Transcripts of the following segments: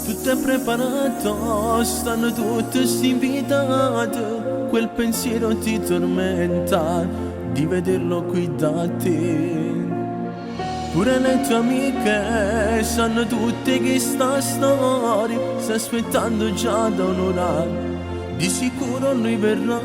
Tutto è preparato, stanno tutti invitati. Quel pensiero ti tormenta di vederlo qui da te. Pure le tue amiche sanno tutte che sta storia sta aspettando già da un'ora, di sicuro lui verrà.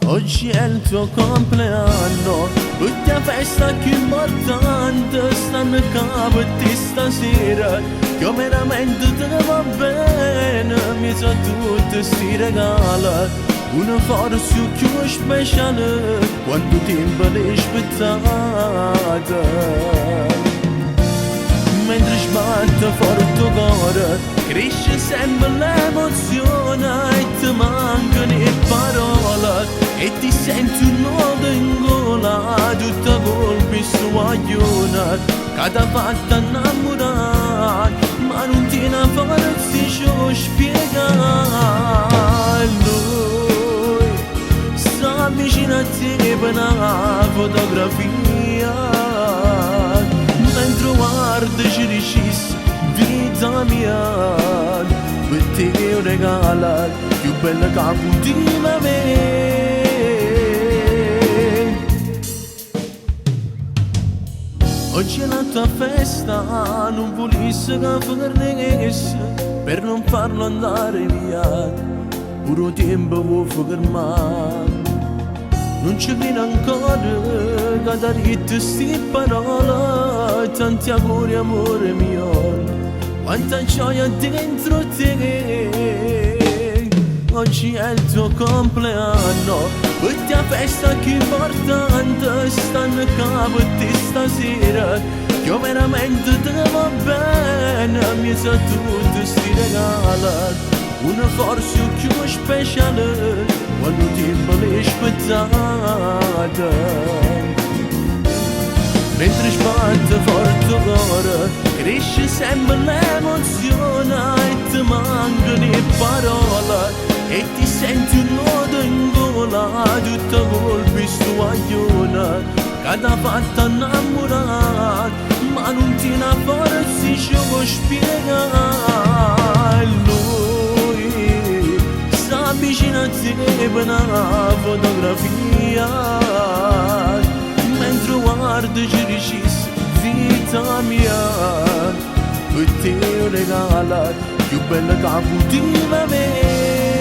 Oggi è il tuo compleanno, tutta festa più importante, stanno a capo a te stasera, che veramente te va bene, mi sa tutti sti regali, una forza più speciale, quando tempo l'hai aspettata. Mentre sbatte forte il cuore, cresce sempre l'emozione e ti mancano le parole e ti senti un nodo in gola, tutta colpa sua aglione che ti ha fatto innamorare, ma non ti ne forza spiegare. Lui sta vicino a te per una fotografia, mentre guarda ci dici vita mia, per te un regalo più bello che potevi avere. Oggi è la tua festa, non volessi che fermasse, per non farlo andare via, pure tempo vuoi fermare. Non ci credo ancora che ti ha detto sti parole, tanti auguri amore mio, quanta gioia dentro te. Oggi è il tuo compleanno, questa festa più importante, stanno a capo a te stasera, che veramente te va bene, mi sa tutti sti regali, una forza più speciale, quando tempo l'hai aspettata. Mentre sbatte forte il cuore, cresce sempre l'emozione e ti mancano le parole e ti senti un nodo in gola, tutta colpa sua aglione che ti ha fatto innamorare, ma non ti ne forza spiegare. Lui sta vicino a te per una fotografia, mentre guarda ci dici vita mia, per te un regalo più bello che potevi avere.